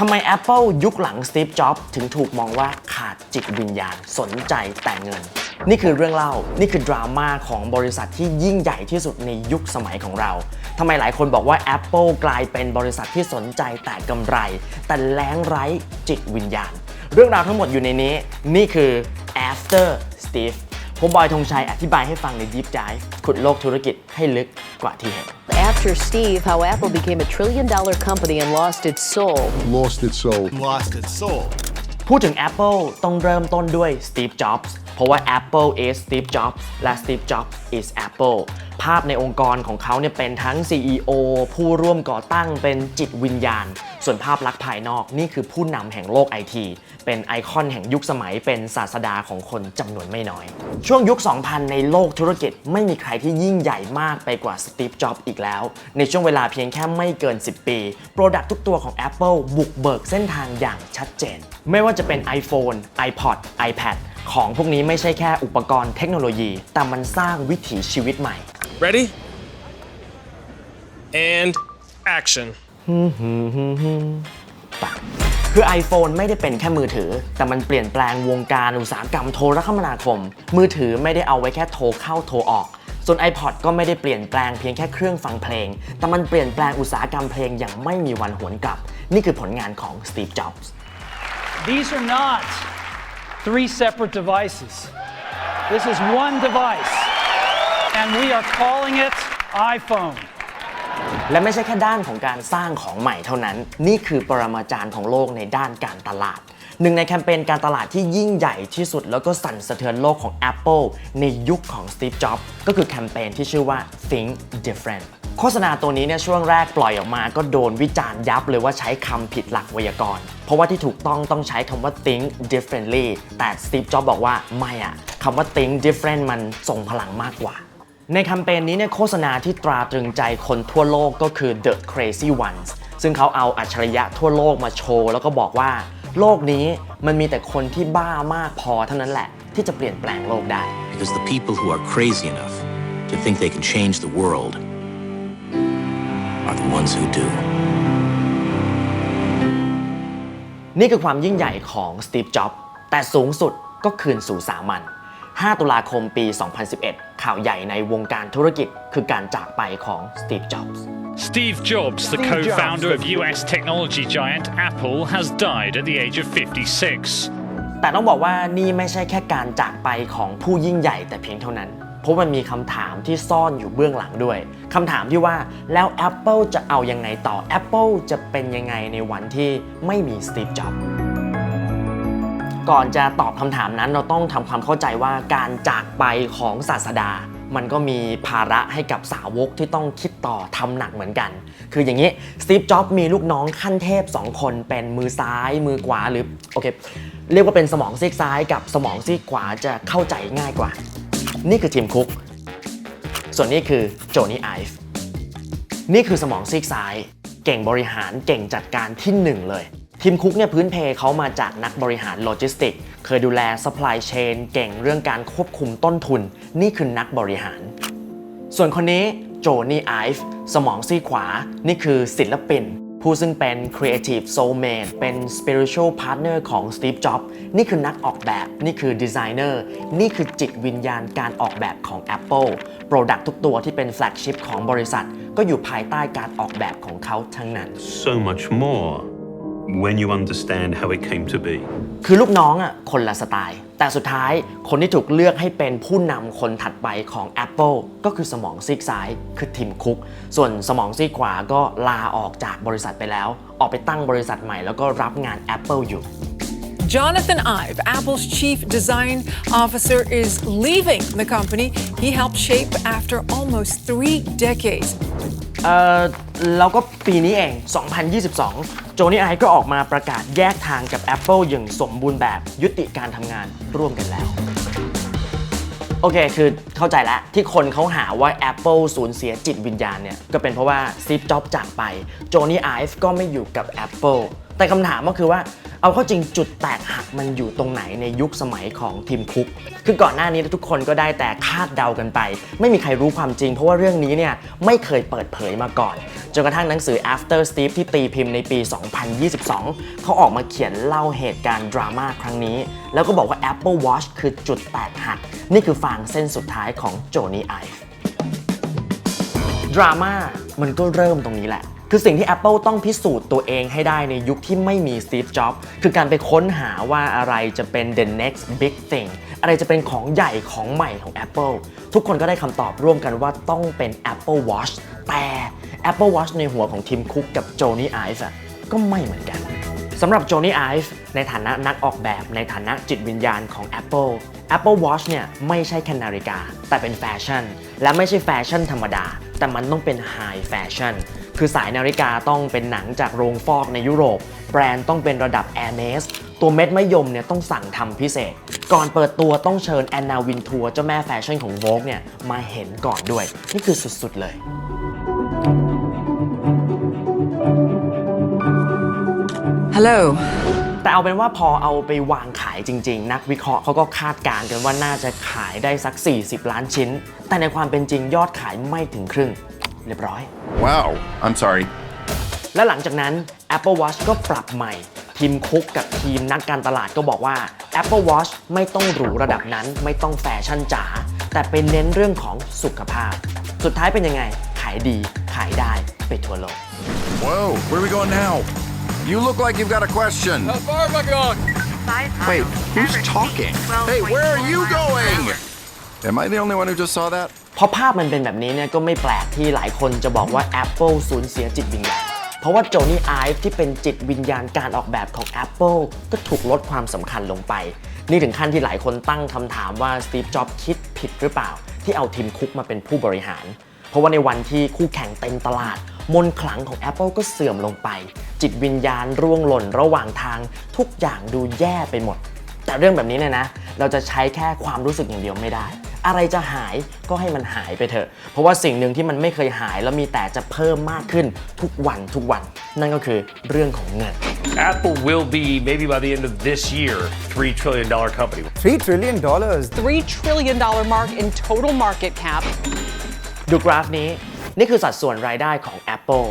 ทำไม Apple ยุคหลัง Steve Jobs ถึงถูกมองว่าขาดจิตวิญญาณสนใจแต่เงินนี่คือเรื่องเล่านี่คือดราม่าของบริษัทที่ยิ่งใหญ่ที่สุดในยุคสมัยของเราทำไมหลายคนบอกว่า Apple กลายเป็นบริษัทที่สนใจแต่กำไรแต่แล้งไร้จิตวิญญาณเรื่องราวทั้งหมดอยู่ในนี้นี่คือ After Steve ผมบอยธงชัยอธิบายให้ฟังใน Deep Dive ขุดโลกธุรกิจให้ลึกกว่าที่เห็น After Steve, how Apple became a $1 trillion company and lost its soul. Lost its soul. Lost its soul. พูดถึง Apple ต้องเริ่มต้นด้วย Steve Jobs เพราะว่า Apple is Steve Jobs และ Steve Jobs is Apple ภาพในองค์กรของเขาเนี่ยเป็นทั้ง CEO ผู้ร่วมก่อตั้งเป็นจิตวิญญาณส่วนภาพลักษณ์ภายนอกนี่คือผู้นำแห่งโลก IT เป็นไอคอนแห่งยุคสมัยเป็นศาสดาของคนจำนวนไม่น้อยช่วงยุค 2000 ในโลกธุรกิจไม่มีใครที่ยิ่งใหญ่มากไปกว่า Steve Jobs อีกแล้วในช่วงเวลาเพียงแค่ไม่เกิน 10 ปี Product ทุกตัวของ Apple บุกเบิกเส้นทางอย่างชัดเจนไม่ว่าจะเป็น iPhone, iPod, iPad ของพวกนี้ไม่ใช่แค่อุปกรณ์เทคโนโลยีแต่มันสร้างวิถีชีวิตใหม่ Ready? And action. คือ iPhone ไม่ได้เป็นแค่มือถือแต่มันเปลี่ยนแปลงวงการอุตสาหกรรมโทรคมนาคมมือถือไม่ได้เอาไว้แค่โทรเข้าโทรออกส่วน iPod ก็ไม่ได้เปลี่ยนแปลงเพียงแค่เครื่องฟังเพลงแต่มันเปลี่ยนแปลงอุตสาหกรรมเพลงอย่างไม่มีวันหวนกลับนี่คือผลงานของ Steve Jobs These are not three separate devices. This is one device, and we are calling it iPhone. และไม่ใช่แค่ด้านของการสร้างของใหม่เท่านั้นนี่คือปรมาจารย์ของโลกในด้านการตลาดหนึ่งในแคมเปญการตลาดที่ยิ่งใหญ่ที่สุดแล้วก็สั่นสะเทือนโลกของ Apple ในยุคของ Steve Jobs ก็คือแคมเปญที่ชื่อว่า Think Different โฆษณาตัวนี้เนี่ยช่วงแรกปล่อยออกมาก็โดนวิจารณ์ยับเลยว่าใช้คำผิดหลักไวยากรณ์เพราะว่าที่ถูกต้องใช้คำว่า think differently แต่ Steve Jobs บอกว่าไม่อะคำว่า think different มันทรงพลังมากกว่าในแคมเปญนี้เนี่ยโฆษณาที่ตราตรึงใจคนทั่วโลกก็คือ The Crazy Ones ซึ่งเขาเอาอัจฉริยะทั่วโลกมาโชว์แล้วก็บอกว่าโลกนี้มันมีแต่คนที่บ้ามากพอเท่านั้นแหละที่จะเปลี่ยนแปลงโลกได้ Because the people who are crazy enough to think they can change the world are the ones who do. นี่คือความยิ่งใหญ่ของ Steve Jobs แต่สูงสุดก็คืนสู่สามัญ5 ตุลาคมปี 2011 ข่าวใหญ่ในวงการธุรกิจคือการจากไปของ Steve Jobs Steve Jobs, the co-founder of US technology giant Apple, has died at the age of 56. แต่ต้องบอกว่านี่ไม่ใช่แค่การจากไปของผู้ยิ่งใหญ่แต่เพียงเท่านั้นเพราะมันมีคำถามที่ซ่อนอยู่เบื้องหลังด้วยคำถามที่ว่าแล้ว Apple จะเอายังไงต่อ Apple จะเป็นยังไงในวันที่ไม่มี Steve Jobsก่อนจะตอบคำถามนั้นเราต้องทำความเข้าใจว่าการจากไปของศาสดามันก็มีภาระให้กับสาวกที่ต้องคิดต่อทำหนักเหมือนกันคืออย่างนี้ Steve Jobs มีลูกน้องขั้นเทพ2คนเป็นมือซ้ายมือขวาหรือโอเคเรียกว่าเป็นสมองซีกซ้ายกับสมองซีกขวาจะเข้าใจง่ายกว่านี่คือทีมคุกส่วนนี้คือโจนี่ไอฟ์นี่คือสมองซีกซ้ายเก่งบริหารเก่งจัดการที่1เลยทีมคุกเนี่ยพื้นเพเขามาจากนักบริหารโลจิสติกเคยดูแลซัพพลายเชนเก่งเรื่องการควบคุมต้นทุนนี่คือนักบริหารส่วนคนนี้โจนี่ไอฟ์สมองซีกขวานี่คือศิลปินผู้ซึ่งเป็น Creative Soulmate เป็น Spiritual Partner ของ Steve Jobs นี่คือนักออกแบบนี่คือ Designer นี่คือจิตวิญญาณการออกแบบของ Apple Product ทุกตัวที่เป็น Flagship ของบริษัทก็อยู่ภายใต้การออกแบบของเขาทั้งนั้น So much more when you understand how it came to be คือลูกน้องอ่ะคนละสไตล์แต่สุดท้ายคนที่ถูกเลือกให้เป็นผู้นำคนถัดไปของ Apple ก็คือสมองซีกซ้ายคือทีมคุกส่วนสมองซีกขวาก็ลาออกจากบริษัทไปแล้วออกไปตั้งบริษัทใหม่แล้วก็รับงาน Apple อยู่ Jonathan Ive, Apple's chief design officer, is leaving the company he helped shape after almost 3 decades. แล้วก็ปีนี้เอง 2022 โจนี่ไอฟ์ก็ออกมาประกาศแยกทางกับ Apple อย่างสมบูรณ์แบบยุติการทำงานร่วมกันแล้วโอเคคือเข้าใจแล้วที่คนเขาหาว่า Apple สูญเสียจิตวิญญาณเนี่ยก็เป็นเพราะว่า Steve Jobs จากไปโจนี่ไอฟ์ก็ไม่อยู่กับ Apple แต่คำถามก็คือว่า เอาเข้าจริงจุดแตกหักมันอยู่ตรงไหนในยุคสมัยของทีมคุกคือก่อนหน้านี้ทุกคนก็ได้แต่คาดเดากันไป ไม่มีใครรู้ความจริงเพราะว่าเรื่องนี้เนี่ยไม่เคยเปิดเผยมาก่อนจนกระทั่งหนังสือ After Steve ที่ตีพิมพ์ในปี 2022 เขาออกมาเขียนเล่าเหตุการณ์ดราม่าครั้งนี้แล้วก็บอกว่า Apple Watch คือจุดแตกหักนี่คือฟางเส้นสุดท้ายของโจนี่ไอฟ์ดราม่ามันก็เริ่มตรงนี้แหละคือสิ่งที่ Apple ต้องพิสูจน์ตัวเองให้ได้ในยุคที่ไม่มี Steve Jobs คือการไปค้นหาว่าอะไรจะเป็น the next big thing อะไรจะเป็นของใหญ่ของใหม่ของ Apple ทุกคนก็ได้คำตอบร่วมกันว่าต้องเป็น Apple Watch แต่ Apple Watch ในหัวของทีมคุกกับโจนี่ไอฟ์ก็ไม่เหมือนกันสำหรับโจนี่ไอฟ์ในฐานะนักออกแบบในฐานะจิตวิญญาณของ Apple Watch เนี่ยไม่ใช่แค่นาฬิกาแต่เป็นแฟชั่นและไม่ใช่แฟชั่นธรรมดาแต่มันต้องเป็นไฮแฟชั่นคือสายนาฬิกาต้องเป็นหนังจากโรงฟอกในยุโรปแบรนด์ต้องเป็นระดับ Hermes ตัวเม็ดมะยมเนี่ยต้องสั่งทำพิเศษก่อนเปิดตัวต้องเชิญแอนนาวินทัวร์เจ้าแม่แฟชั่นของ Vogue เนี่ยมาเห็นก่อนด้วยนี่คือสุดๆเลย Hello แต่เอาเป็นว่าพอเอาไปวางขายจริงๆนักวิเคราะห์เขาก็คาดการณ์กันว่าน่าจะขายได้สัก40ล้านชิ้นแต่ในความเป็นจริงยอดขายไม่ถึงครึ่งเรียบร้อย Wow I'm sorry และหลังจากนั้น Apple Watch ก็ปรับใหม่ทีมคุกกับทีมนักการตลาดก็บอกว่า Apple Watch ไม่ต้องหรูระดับนั้นไม่ต้องแฟชั่นจ๋าแต่เป็นเน้นเรื่องของสุขภาพสุดท้ายเป็นยังไงขายดีขายได้ไปทั่วโลก Whoa where are we going now You look like you've got a question How far am I going? Wait who's talking Hey where are you going Am I the only one who just saw that พอภาพมันเป็นแบบนี้เนี่ยก็ไม่แปลกที่หลายคนจะบอกว่า Apple สูญเสียจิตวิญญาณเพราะว่าโจนี่ไอฟ์ที่เป็นจิตวิญญาณการออกแบบของ Apple ก็ถูกลดความสำคัญลงไปนี่ถึงขั้นที่หลายคนตั้งคำถามว่า Steve Jobs คิดผิดหรือเปล่าที่เอาทีมคุกมาเป็นผู้บริหารเพราะว่าในวันที่คู่แข่งเต็มตลาดมนต์ขลังของ Apple ก็เสื่อมลงไปจิตวิญญาณร่วงหล่นระหว่างทางทุกอย่างดูแย่ไปหมดแต่เรื่องแบบนี้เนี่ยนะเราจะใช้แค่ความรู้สึกอย่างเดียวไม่ได้อะไรจะหายก็ให้มันหายไปเถอะเพราะว่าสิ่งหนึ่งที่มันไม่เคยหายแล้วมีแต่จะเพิ่มมากขึ้นทุกวันนั่นก็คือเรื่องของเงิน Apple will be, maybe by the end of this year, $3 trillion company. $3 trillion? $3 trillion mark in total market cap. ดูกราฟนี้นี่คือสัดส่วนรายได้ของ Apple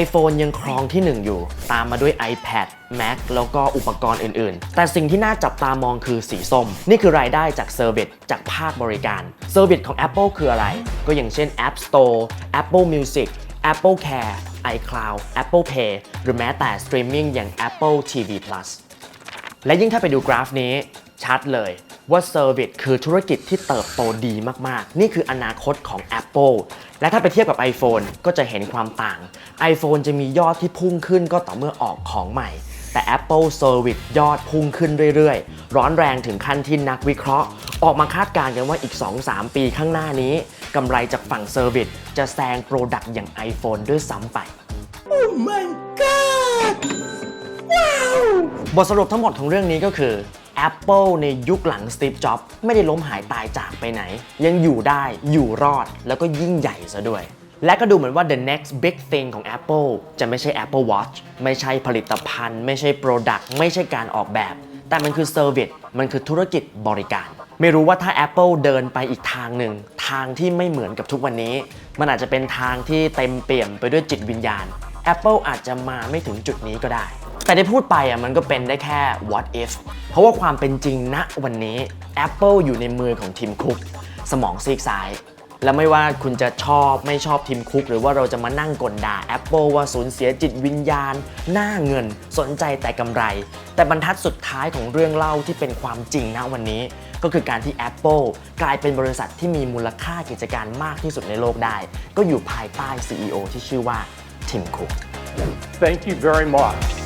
iPhone ยังครองที่ 1 อยู่ตามมาด้วย iPad Mac แล้วก็อุปกรณ์อื่นๆแต่สิ่งที่น่าจับตามองคือสีส้มนี่คือรายได้จากเซอร์วิสจากภาคบริการเซอร์วิสของ Apple คืออะไรก็อย่างเช่น App Store Apple Music Apple Care iCloud Apple Pay หรือแม้แต่สตรีมมิ่งอย่าง Apple TV Plus และยิ่งถ้าไปดูกราฟนี้ชัดเลยว่าเซอร์วิสคือธุรกิจที่เติบโตดีมากๆนี่คืออนาคตของ Apple และถ้าไปเทียบกับ iPhone ก็จะเห็นความต่าง iPhone จะมียอดที่พุ่งขึ้นก็ต่อเมื่อออกของใหม่แต่ Apple Service ยอดพุ่งขึ้นเรื่อยๆร้อนแรงถึงขั้นที่นักวิเคราะห์ออกมาคาดการณ์กันว่าอีก 2-3 ปีข้างหน้านี้กำไรจากฝั่ง Service จะแซง Product อย่าง iPhone ด้วยซ้ำไป Oh my god ว้าวบทสรุปทั้งหมดของเรื่องนี้ก็คือ Apple ในยุคหลัง Steve Jobs ไม่ได้ล้มหายตายจากไปไหนยังอยู่ได้อยู่รอดแล้วก็ยิ่งใหญ่ซะด้วยและก็ดูเหมือนว่า the next big thing ของ Apple จะไม่ใช่ Apple Watch ไม่ใช่ผลิตภัณฑ์ไม่ใช่ Product ไม่ใช่การออกแบบแต่มันคือ Service มันคือธุรกิจบริการไม่รู้ว่าถ้า Apple เดินไปอีกทางหนึ่งทางที่ไม่เหมือนกับทุกวันนี้มันอาจจะเป็นทางที่เต็มเปี่ยมไปด้วยจิตวิญญาณ Apple อาจจะมาไม่ถึงจุดนี้ก็ได้แต่ที่พูดไปมันก็เป็นได้แค่ what if เพราะว่าความเป็นจริงณวันนี้ Apple อยู่ในมือของทีมคุกสมองซีกซ้ายและไม่ว่าคุณจะชอบไม่ชอบทีมคุกหรือว่าเราจะมานั่งกลด่า Apple ว่าสูญเสียจิตวิญญาณหน้าเงินสนใจแต่กำไรแต่บรรทัดสุดท้ายของเรื่องเล่าที่เป็นความจริงณวันนี้ก็คือการที่ Apple กลายเป็นบริษัทที่มีมูลค่ากิจการมากที่สุดในโลกได้ก็อยู่ภายใต้ CEO ที่ชื่อว่าทีมคุก Thank you very much